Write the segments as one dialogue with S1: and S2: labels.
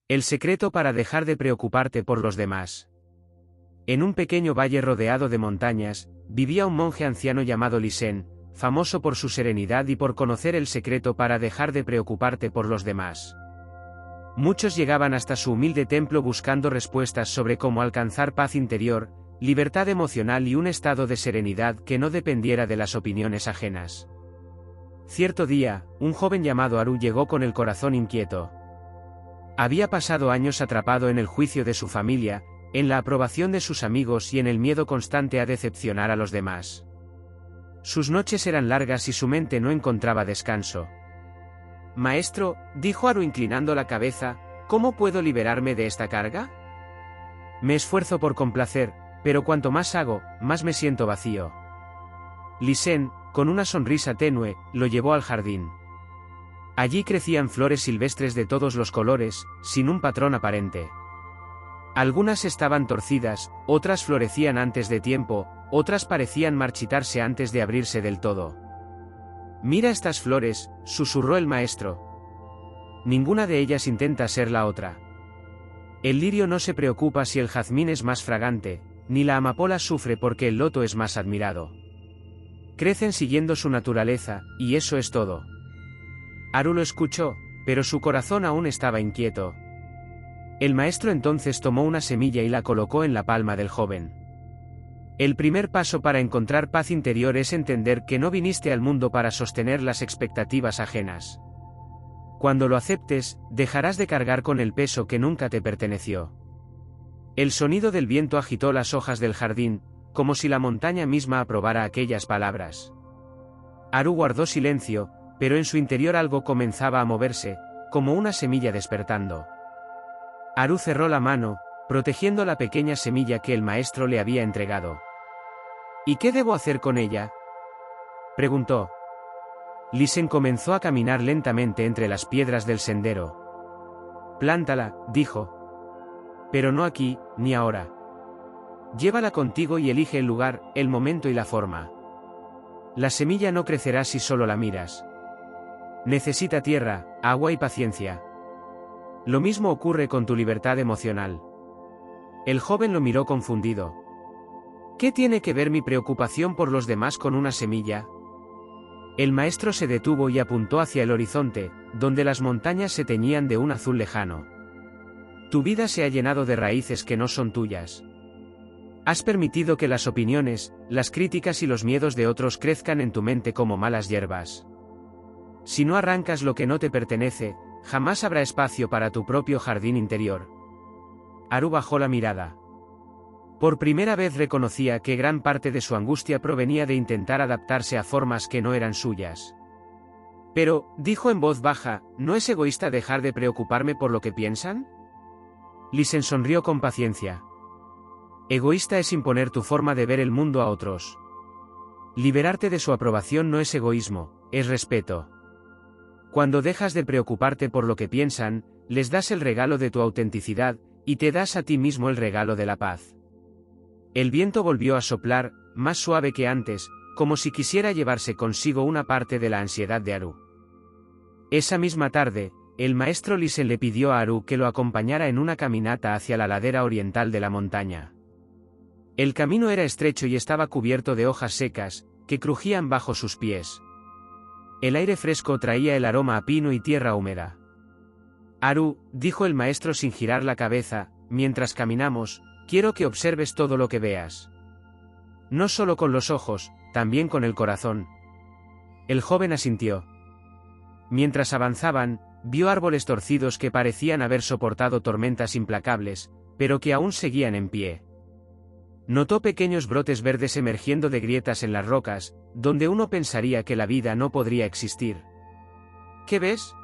S1: El secreto para dejar de preocuparte por los demás. En un pequeño valle rodeado de montañas, vivía un monje anciano llamado Lisen, famoso por su serenidad y por conocer el secreto para dejar de preocuparte por los demás. Muchos llegaban hasta su humilde templo buscando respuestas sobre cómo alcanzar paz interior, libertad emocional y un estado de serenidad que no dependiera de las opiniones ajenas. Cierto día, un joven llamado Haru llegó con el corazón inquieto. Había pasado años atrapado en el juicio de su familia, en la aprobación de sus amigos y en el miedo constante a decepcionar a los demás. Sus noches eran largas y su mente no encontraba descanso. «Maestro», dijo Haru inclinando la cabeza, «¿cómo puedo liberarme de esta carga? Me esfuerzo por complacer, pero cuanto más hago, más me siento vacío». Lisen, con una sonrisa tenue, lo llevó al jardín. Allí crecían flores silvestres de todos los colores, sin un patrón aparente. Algunas estaban torcidas, otras florecían antes de tiempo, otras parecían marchitarse antes de abrirse del todo. «Mira estas flores», susurró el maestro. «Ninguna de ellas intenta ser la otra. El lirio no se preocupa si el jazmín es más fragante, ni la amapola sufre porque el loto es más admirado. Crecen siguiendo su naturaleza, y eso es todo». Haru lo escuchó, pero su corazón aún estaba inquieto. El maestro entonces tomó una semilla y la colocó en la palma del joven. El primer paso para encontrar paz interior es entender que no viniste al mundo para sostener las expectativas ajenas. Cuando lo aceptes, dejarás de cargar con el peso que nunca te perteneció. El sonido del viento agitó las hojas del jardín, como si la montaña misma aprobara aquellas palabras. Haru guardó silencio, pero en su interior algo comenzaba a moverse, como una semilla despertando. Haru cerró la mano, protegiendo la pequeña semilla que el maestro le había entregado. «¿Y qué debo hacer con ella?», preguntó. Lisen comenzó a caminar lentamente entre las piedras del sendero. «Plántala», dijo. «Pero no aquí, ni ahora. Llévala contigo y elige el lugar, el momento y la forma. La semilla no crecerá si solo la miras. Necesita tierra, agua y paciencia. Lo mismo ocurre con tu libertad emocional». El joven lo miró confundido. «¿Qué tiene que ver mi preocupación por los demás con una semilla?». El maestro se detuvo y apuntó hacia el horizonte, donde las montañas se teñían de un azul lejano. «Tu vida se ha llenado de raíces que no son tuyas. Has permitido que las opiniones, las críticas y los miedos de otros crezcan en tu mente como malas hierbas. Si no arrancas lo que no te pertenece, jamás habrá espacio para tu propio jardín interior». Haru bajó la mirada. Por primera vez reconocía que gran parte de su angustia provenía de intentar adaptarse a formas que no eran suyas. «Pero», dijo en voz baja, «¿no es egoísta dejar de preocuparme por lo que piensan?». Lisen sonrió con paciencia. «Egoísta es imponer tu forma de ver el mundo a otros. Liberarte de su aprobación no es egoísmo, es respeto. Cuando dejas de preocuparte por lo que piensan, les das el regalo de tu autenticidad, y te das a ti mismo el regalo de la paz». El viento volvió a soplar, más suave que antes, como si quisiera llevarse consigo una parte de la ansiedad de Haru. Esa misma tarde, el maestro Lisen le pidió a Haru que lo acompañara en una caminata hacia la ladera oriental de la montaña. El camino era estrecho y estaba cubierto de hojas secas, que crujían bajo sus pies. El aire fresco traía el aroma a pino y tierra húmeda. «Haru», dijo el maestro sin girar la cabeza, «mientras caminamos, quiero que observes todo lo que veas. No solo con los ojos, también con el corazón». El joven asintió. Mientras avanzaban, vio árboles torcidos que parecían haber soportado tormentas implacables, pero que aún seguían en pie. Notó pequeños brotes verdes emergiendo de grietas en las rocas, donde uno pensaría que la vida no podría existir. «¿Qué ves?»,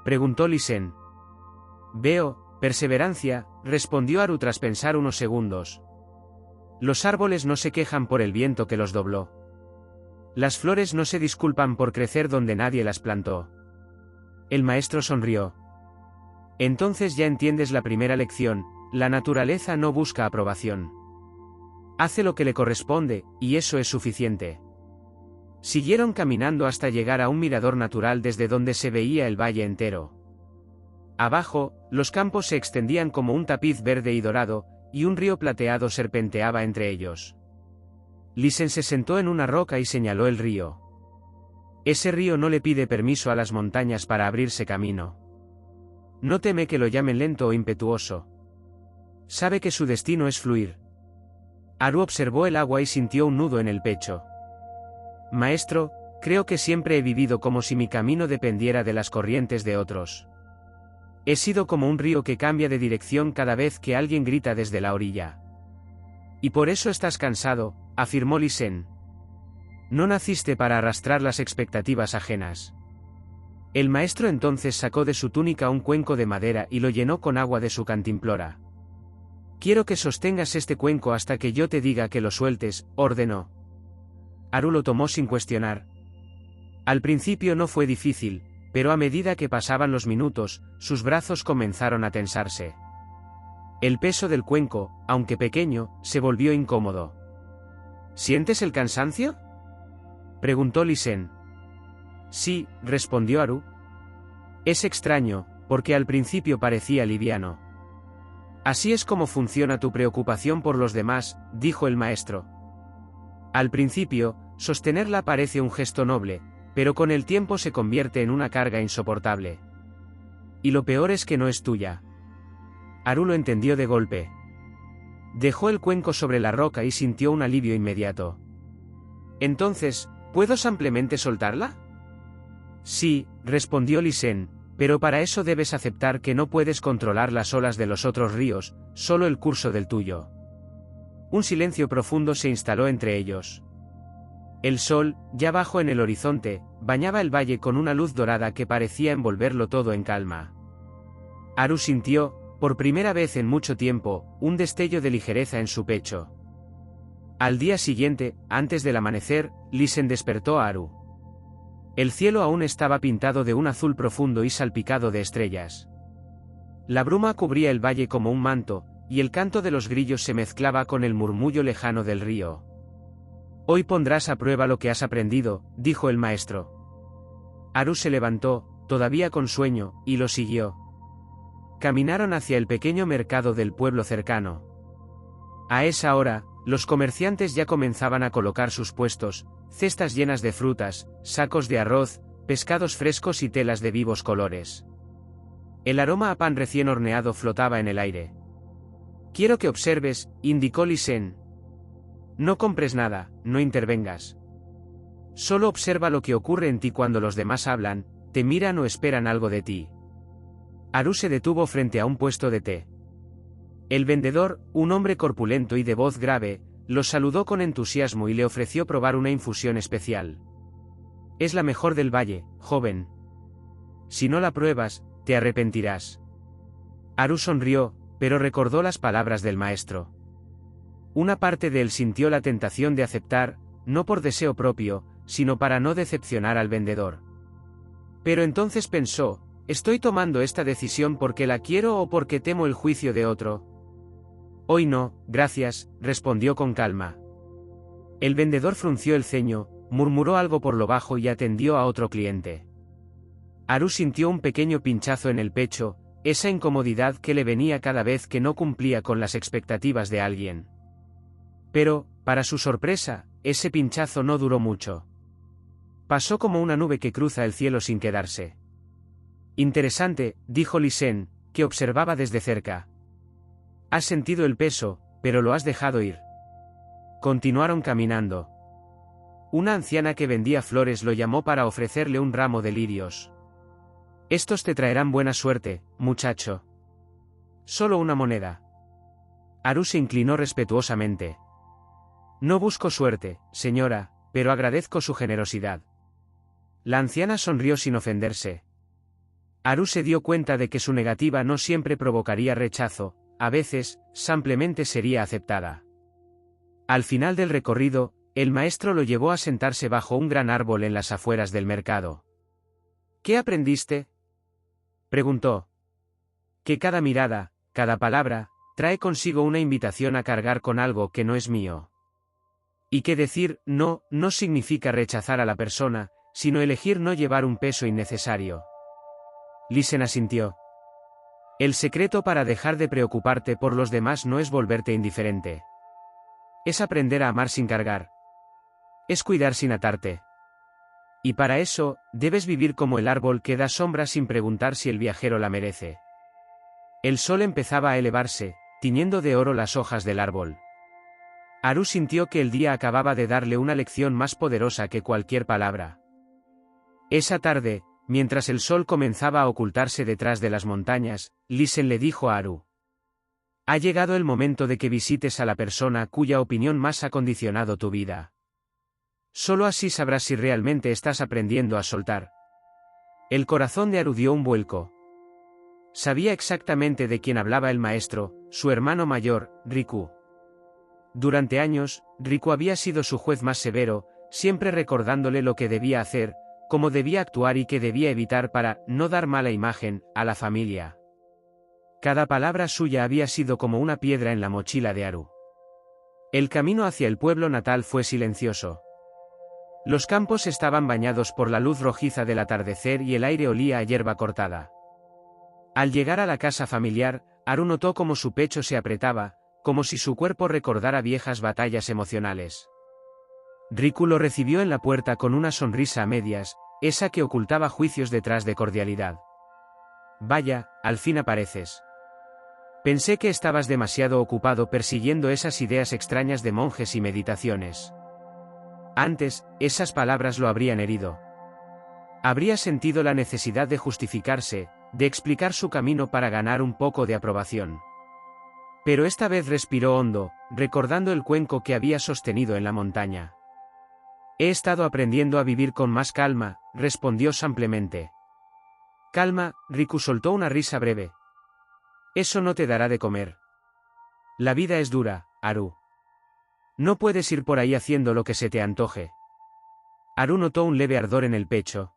S1: preguntó Lisen. «Veo perseverancia», respondió Haru tras pensar unos segundos. «Los árboles no se quejan por el viento que los dobló. Las flores no se disculpan por crecer donde nadie las plantó». El maestro sonrió. «Entonces ya entiendes la primera lección, la naturaleza no busca aprobación. Hace lo que le corresponde, y eso es suficiente». Siguieron caminando hasta llegar a un mirador natural desde donde se veía el valle entero. Abajo, los campos se extendían como un tapiz verde y dorado, y un río plateado serpenteaba entre ellos. Lisen se sentó en una roca y señaló el río. Ese río no le pide permiso a las montañas para abrirse camino. No teme que lo llamen lento o impetuoso. Sabe que su destino es fluir. Aru observó el agua y sintió un nudo en el pecho. Maestro, creo que siempre he vivido como si mi camino dependiera de las corrientes de otros. He sido como un río que cambia de dirección cada vez que alguien grita desde la orilla. Y por eso estás cansado, afirmó Lisen. No naciste para arrastrar las expectativas ajenas. El maestro entonces sacó de su túnica un cuenco de madera y lo llenó con agua de su cantimplora. Quiero que sostengas este cuenco hasta que yo te diga que lo sueltes, ordenó. Aru lo tomó sin cuestionar. Al principio no fue difícil, pero a medida que pasaban los minutos, sus brazos comenzaron a tensarse. El peso del cuenco, aunque pequeño, se volvió incómodo. ¿Sientes el cansancio?, preguntó Lisen. Sí, respondió Aru. Es extraño, porque al principio parecía liviano. Así es como funciona tu preocupación por los demás, dijo el maestro. Al principio, sostenerla parece un gesto noble, pero con el tiempo se convierte en una carga insoportable. Y lo peor es que no es tuya. Aru lo entendió de golpe. Dejó el cuenco sobre la roca y sintió un alivio inmediato. Entonces, ¿puedo simplemente soltarla? Sí, respondió Lisen, pero para eso debes aceptar que no puedes controlar las olas de los otros ríos, solo el curso del tuyo. Un silencio profundo se instaló entre ellos. El sol, ya bajo en el horizonte, bañaba el valle con una luz dorada que parecía envolverlo todo en calma. Aru sintió, por primera vez en mucho tiempo, un destello de ligereza en su pecho. Al día siguiente, antes del amanecer, Lisen despertó a Aru. El cielo aún estaba pintado de un azul profundo y salpicado de estrellas. La bruma cubría el valle como un manto, y el canto de los grillos se mezclaba con el murmullo lejano del río. Hoy pondrás a prueba lo que has aprendido, dijo el maestro. Aru se levantó, todavía con sueño, y lo siguió. Caminaron hacia el pequeño mercado del pueblo cercano. A esa hora, los comerciantes ya comenzaban a colocar sus puestos, cestas llenas de frutas, sacos de arroz, pescados frescos y telas de vivos colores. El aroma a pan recién horneado flotaba en el aire. Quiero que observes, indicó Lisen. No compres nada, no intervengas. Solo observa lo que ocurre en ti cuando los demás hablan, te miran o esperan algo de ti. Aru se detuvo frente a un puesto de té. El vendedor, un hombre corpulento y de voz grave, lo saludó con entusiasmo y le ofreció probar una infusión especial. Es la mejor del valle, joven. Si no la pruebas, te arrepentirás. Aru sonrió, pero recordó las palabras del maestro. Una parte de él sintió la tentación de aceptar, no por deseo propio, sino para no decepcionar al vendedor. Pero entonces pensó, ¿estoy tomando esta decisión porque la quiero o porque temo el juicio de otro? Hoy no, gracias, respondió con calma. El vendedor frunció el ceño, murmuró algo por lo bajo y atendió a otro cliente. Aru sintió un pequeño pinchazo en el pecho, esa incomodidad que le venía cada vez que no cumplía con las expectativas de alguien. Pero, para su sorpresa, ese pinchazo no duró mucho. Pasó como una nube que cruza el cielo sin quedarse. Interesante, dijo Lisen, que observaba desde cerca. Has sentido el peso, pero lo has dejado ir. Continuaron caminando. Una anciana que vendía flores lo llamó para ofrecerle un ramo de lirios. Estos te traerán buena suerte, muchacho. Solo una moneda. Aru se inclinó respetuosamente. No busco suerte, señora, pero agradezco su generosidad. La anciana sonrió sin ofenderse. Aru se dio cuenta de que su negativa no siempre provocaría rechazo, a veces, simplemente sería aceptada. Al final del recorrido, el maestro lo llevó a sentarse bajo un gran árbol en las afueras del mercado. ¿Qué aprendiste?, preguntó. Que cada mirada, cada palabra, trae consigo una invitación a cargar con algo que no es mío. Y que decir no, no significa rechazar a la persona, sino elegir no llevar un peso innecesario. Lisen asintió. El secreto para dejar de preocuparte por los demás no es volverte indiferente. Es aprender a amar sin cargar. Es cuidar sin atarte. Y para eso, debes vivir como el árbol que da sombra sin preguntar si el viajero la merece. El sol empezaba a elevarse, tiñendo de oro las hojas del árbol. Haru sintió que el día acababa de darle una lección más poderosa que cualquier palabra. Esa tarde, mientras el sol comenzaba a ocultarse detrás de las montañas, Lisen le dijo a Haru: «Ha llegado el momento de que visites a la persona cuya opinión más ha condicionado tu vida. Solo así sabrás si realmente estás aprendiendo a soltar». El corazón de Haru dio un vuelco. Sabía exactamente de quién hablaba el maestro, su hermano mayor, Riku. Durante años, Riku había sido su juez más severo, siempre recordándole lo que debía hacer, cómo debía actuar y qué debía evitar para no dar mala imagen a la familia. Cada palabra suya había sido como una piedra en la mochila de Haru. El camino hacia el pueblo natal fue silencioso. Los campos estaban bañados por la luz rojiza del atardecer y el aire olía a hierba cortada. Al llegar a la casa familiar, Haru notó cómo su pecho se apretaba, como si su cuerpo recordara viejas batallas emocionales. Riku lo recibió en la puerta con una sonrisa a medias, esa que ocultaba juicios detrás de cordialidad. «Vaya, al fin apareces. Pensé que estabas demasiado ocupado persiguiendo esas ideas extrañas de monjes y meditaciones. Antes, esas palabras lo habrían herido. Habría sentido la necesidad de justificarse, de explicar su camino para ganar un poco de aprobación. Pero esta vez respiró hondo, recordando el cuenco que había sostenido en la montaña. «He estado aprendiendo a vivir con más calma», respondió simplemente. «Calma», Riku soltó una risa breve. «Eso no te dará de comer. La vida es dura, Haru. No puedes ir por ahí haciendo lo que se te antoje». Haru notó un leve ardor en el pecho.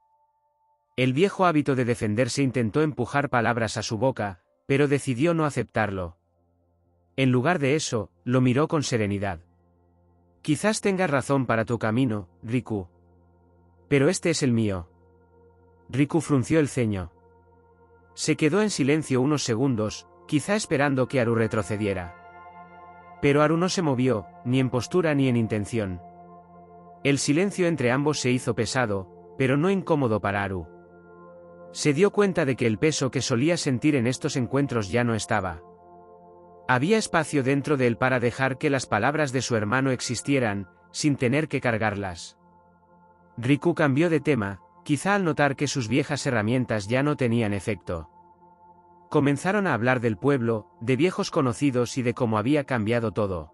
S1: El viejo hábito de defenderse intentó empujar palabras a su boca, pero decidió no aceptarlo. En lugar de eso, lo miró con serenidad. «Quizás tengas razón para tu camino, Riku. Pero este es el mío». Riku frunció el ceño. Se quedó en silencio unos segundos, quizá esperando que Haru retrocediera. Pero Haru no se movió, ni en postura ni en intención. El silencio entre ambos se hizo pesado, pero no incómodo para Haru. Se dio cuenta de que el peso que solía sentir en estos encuentros ya no estaba. Había espacio dentro de él para dejar que las palabras de su hermano existieran, sin tener que cargarlas. Riku cambió de tema, quizá al notar que sus viejas herramientas ya no tenían efecto. Comenzaron a hablar del pueblo, de viejos conocidos y de cómo había cambiado todo.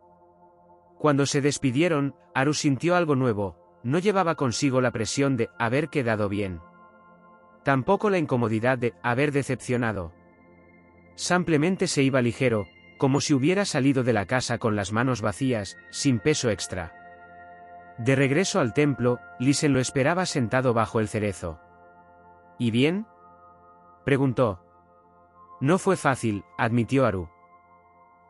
S1: Cuando se despidieron, Haru sintió algo nuevo, no llevaba consigo la presión de haber quedado bien. Tampoco la incomodidad de haber decepcionado. Simplemente se iba ligero, como si hubiera salido de la casa con las manos vacías, sin peso extra. De regreso al templo, Lisen lo esperaba sentado bajo el cerezo. «¿Y bien?», preguntó. «No fue fácil», admitió Haru.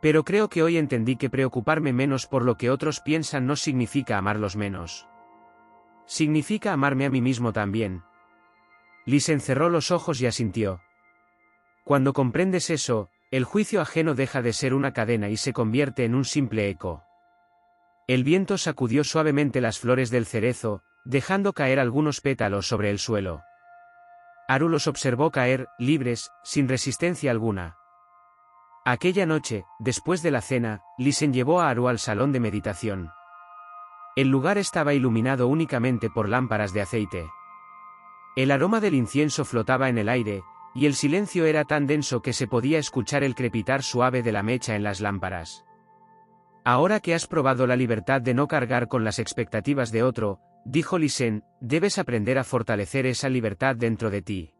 S1: «Pero creo que hoy entendí que preocuparme menos por lo que otros piensan no significa amarlos menos. Significa amarme a mí mismo también». Lisen cerró los ojos y asintió. Cuando comprendes eso, el juicio ajeno deja de ser una cadena y se convierte en un simple eco. El viento sacudió suavemente las flores del cerezo, dejando caer algunos pétalos sobre el suelo. Haru los observó caer, libres, sin resistencia alguna. Aquella noche, después de la cena, Lisen llevó a Haru al salón de meditación. El lugar estaba iluminado únicamente por lámparas de aceite. El aroma del incienso flotaba en el aire, y el silencio era tan denso que se podía escuchar el crepitar suave de la mecha en las lámparas. «Ahora que has probado la libertad de no cargar con las expectativas de otro», dijo Lisen, «debes aprender a fortalecer esa libertad dentro de ti».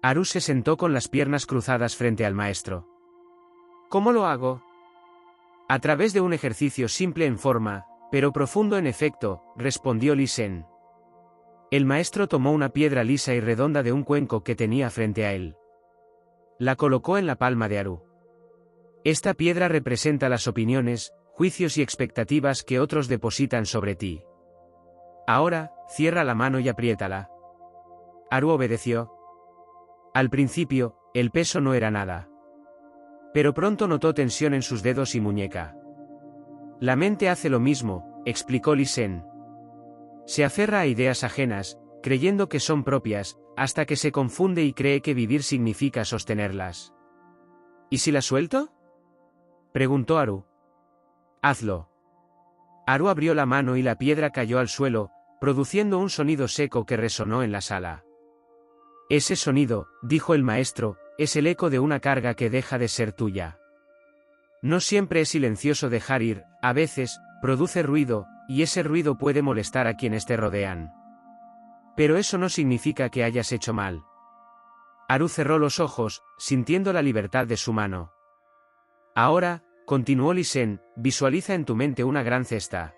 S1: Haru se sentó con las piernas cruzadas frente al maestro. «¿Cómo lo hago?». «A través de un ejercicio simple en forma, pero profundo en efecto», respondió Lisen. El maestro tomó una piedra lisa y redonda de un cuenco que tenía frente a él. La colocó en la palma de Haru. «Esta piedra representa las opiniones, juicios y expectativas que otros depositan sobre ti. Ahora, cierra la mano y apriétala». Haru obedeció. Al principio, el peso no era nada. Pero pronto notó tensión en sus dedos y muñeca. La mente hace lo mismo, explicó Lisen. Se aferra a ideas ajenas, creyendo que son propias, hasta que se confunde y cree que vivir significa sostenerlas. ¿Y si las suelto?, preguntó Haru. Hazlo. Haru abrió la mano y la piedra cayó al suelo, produciendo un sonido seco que resonó en la sala. Ese sonido, dijo el maestro, es el eco de una carga que deja de ser tuya. No siempre es silencioso dejar ir, a veces, produce ruido, y ese ruido puede molestar a quienes te rodean. Pero eso no significa que hayas hecho mal. Haru cerró los ojos, sintiendo la libertad de su mano. Ahora, continuó Lisen, visualiza en tu mente una gran cesta.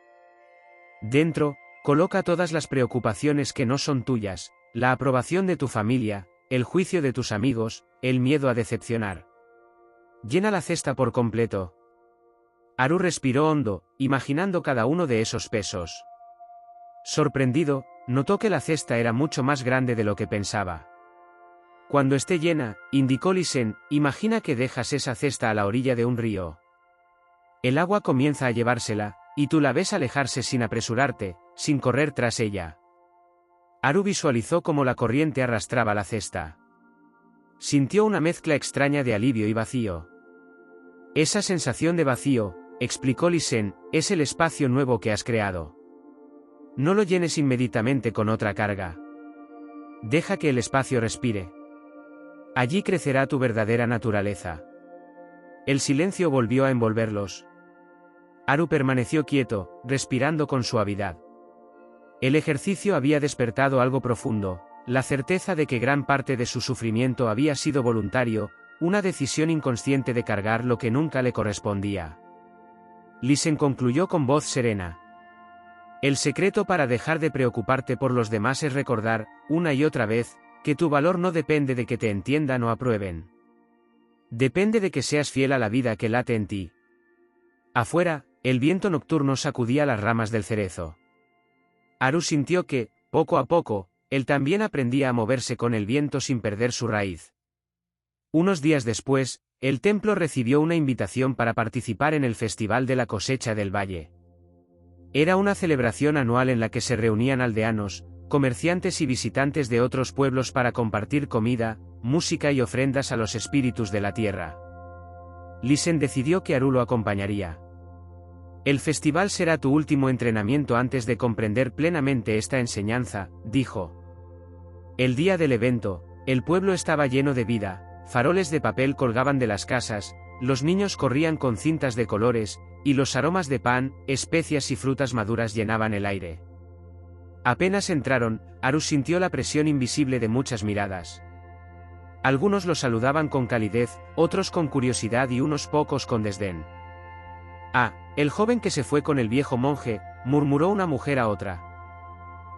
S1: Dentro, coloca todas las preocupaciones que no son tuyas, la aprobación de tu familia, el juicio de tus amigos, el miedo a decepcionar. Llena la cesta por completo. Haru respiró hondo, imaginando cada uno de esos pesos. Sorprendido, notó que la cesta era mucho más grande de lo que pensaba. Cuando esté llena, indicó Lisen, imagina que dejas esa cesta a la orilla de un río. El agua comienza a llevársela, y tú la ves alejarse sin apresurarte, sin correr tras ella. Haru visualizó cómo la corriente arrastraba la cesta. Sintió una mezcla extraña de alivio y vacío. Esa sensación de vacío, explicó Lisen, es el espacio nuevo que has creado. No lo llenes inmediatamente con otra carga. Deja que el espacio respire. Allí crecerá tu verdadera naturaleza. El silencio volvió a envolverlos. Haru permaneció quieto, respirando con suavidad. El ejercicio había despertado algo profundo, la certeza de que gran parte de su sufrimiento había sido voluntario, una decisión inconsciente de cargar lo que nunca le correspondía. Lisen concluyó con voz serena. El secreto para dejar de preocuparte por los demás es recordar, una y otra vez, que tu valor no depende de que te entiendan o aprueben. Depende de que seas fiel a la vida que late en ti. Afuera, el viento nocturno sacudía las ramas del cerezo. Haru sintió que, poco a poco, él también aprendía a moverse con el viento sin perder su raíz. Unos días después, el templo recibió una invitación para participar en el Festival de la Cosecha del Valle. Era una celebración anual en la que se reunían aldeanos, comerciantes y visitantes de otros pueblos para compartir comida, música y ofrendas a los espíritus de la tierra. Lisen decidió que Haru lo acompañaría. El festival será tu último entrenamiento antes de comprender plenamente esta enseñanza, dijo. El día del evento, el pueblo estaba lleno de vida, faroles de papel colgaban de las casas, los niños corrían con cintas de colores, y los aromas de pan, especias y frutas maduras llenaban el aire. Apenas entraron, Haru sintió la presión invisible de muchas miradas. Algunos lo saludaban con calidez, otros con curiosidad y unos pocos con desdén. Ah, el joven que se fue con el viejo monje, murmuró una mujer a otra.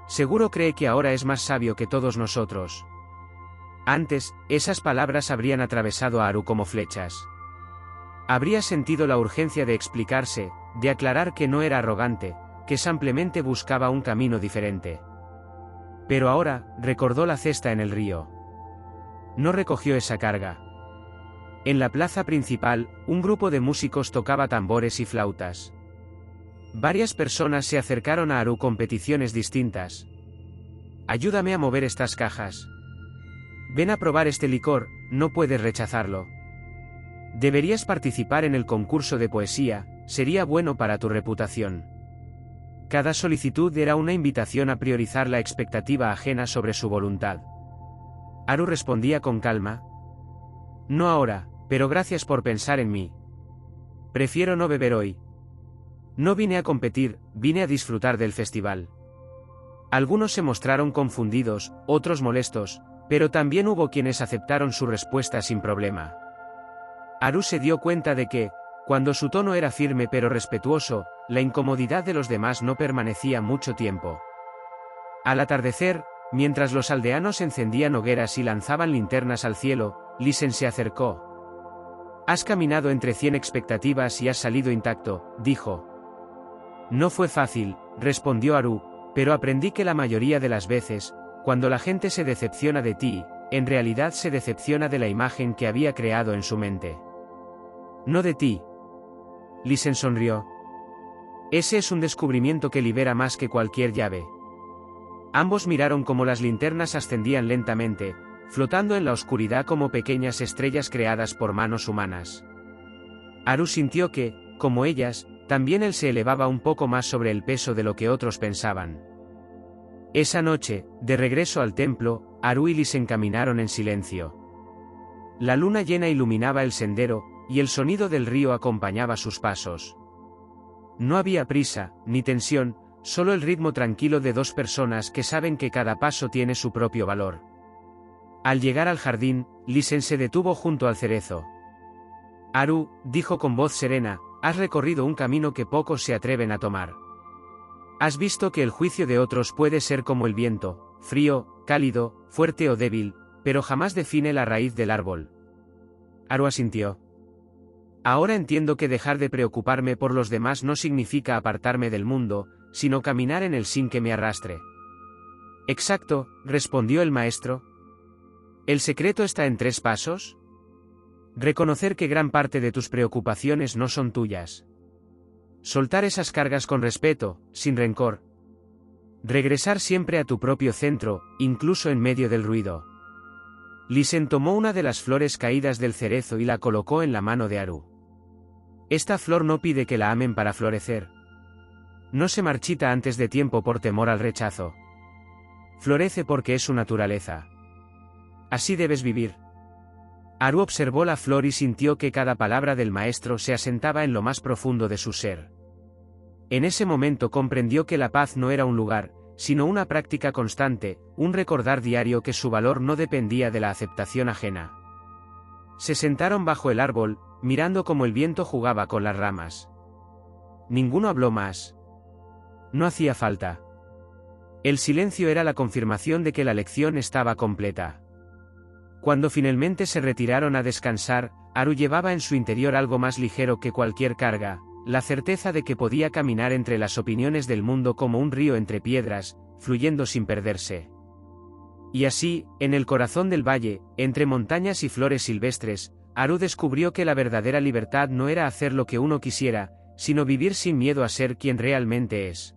S1: Seguro cree que ahora es más sabio que todos nosotros. Antes, esas palabras habrían atravesado a Haru como flechas. Habría sentido la urgencia de explicarse, de aclarar que no era arrogante, que simplemente buscaba un camino diferente. Pero ahora, recordó la cesta en el río. No recogió esa carga. En la plaza principal, un grupo de músicos tocaba tambores y flautas. Varias personas se acercaron a Haru con peticiones distintas. Ayúdame a mover estas cajas. Ven a probar este licor, no puedes rechazarlo. Deberías participar en el concurso de poesía, sería bueno para tu reputación. Cada solicitud era una invitación a priorizar la expectativa ajena sobre su voluntad. Haru respondía con calma. No ahora, pero gracias por pensar en mí. Prefiero no beber hoy. No vine a competir, vine a disfrutar del festival. Algunos se mostraron confundidos, otros molestos, pero también hubo quienes aceptaron su respuesta sin problema. Haru se dio cuenta de que, cuando su tono era firme pero respetuoso, la incomodidad de los demás no permanecía mucho tiempo. Al atardecer, mientras los aldeanos encendían hogueras y lanzaban linternas al cielo, Lisen se acercó. Has caminado entre 100 expectativas y has salido intacto, dijo. No fue fácil, respondió Haru, pero aprendí que la mayoría de las veces, cuando la gente se decepciona de ti, en realidad se decepciona de la imagen que había creado en su mente. No de ti. Lisen sonrió. Ese es un descubrimiento que libera más que cualquier llave. Ambos miraron cómo las linternas ascendían lentamente, flotando en la oscuridad como pequeñas estrellas creadas por manos humanas. Haru sintió que, como ellas, también él se elevaba un poco más sobre el peso de lo que otros pensaban. Esa noche, de regreso al templo, Haru y Lisen caminaron en silencio. La luna llena iluminaba el sendero, y el sonido del río acompañaba sus pasos. No había prisa, ni tensión, solo el ritmo tranquilo de dos personas que saben que cada paso tiene su propio valor. Al llegar al jardín, Lisen se detuvo junto al cerezo. Haru, dijo con voz serena, has recorrido un camino que pocos se atreven a tomar. Has visto que el juicio de otros puede ser como el viento, frío, cálido, fuerte o débil, pero jamás define la raíz del árbol. Haru asintió. Ahora entiendo que dejar de preocuparme por los demás no significa apartarme del mundo, sino caminar en él sin que me arrastre. Exacto, respondió el maestro. ¿El secreto está en 3 pasos? Reconocer que gran parte de tus preocupaciones no son tuyas. Soltar esas cargas con respeto, sin rencor. Regresar siempre a tu propio centro, incluso en medio del ruido. Lisen tomó una de las flores caídas del cerezo y la colocó en la mano de Haru. Esta flor no pide que la amen para florecer. No se marchita antes de tiempo por temor al rechazo. Florece porque es su naturaleza. Así debes vivir. Haru observó la flor y sintió que cada palabra del maestro se asentaba en lo más profundo de su ser. En ese momento comprendió que la paz no era un lugar, sino una práctica constante, un recordar diario que su valor no dependía de la aceptación ajena. Se sentaron bajo el árbol, mirando cómo el viento jugaba con las ramas. Ninguno habló más. No hacía falta. El silencio era la confirmación de que la lección estaba completa. Cuando finalmente se retiraron a descansar, Haru llevaba en su interior algo más ligero que cualquier carga, la certeza de que podía caminar entre las opiniones del mundo como un río entre piedras, fluyendo sin perderse. Y así, en el corazón del valle, entre montañas y flores silvestres, Haru descubrió que la verdadera libertad no era hacer lo que uno quisiera, sino vivir sin miedo a ser quien realmente es.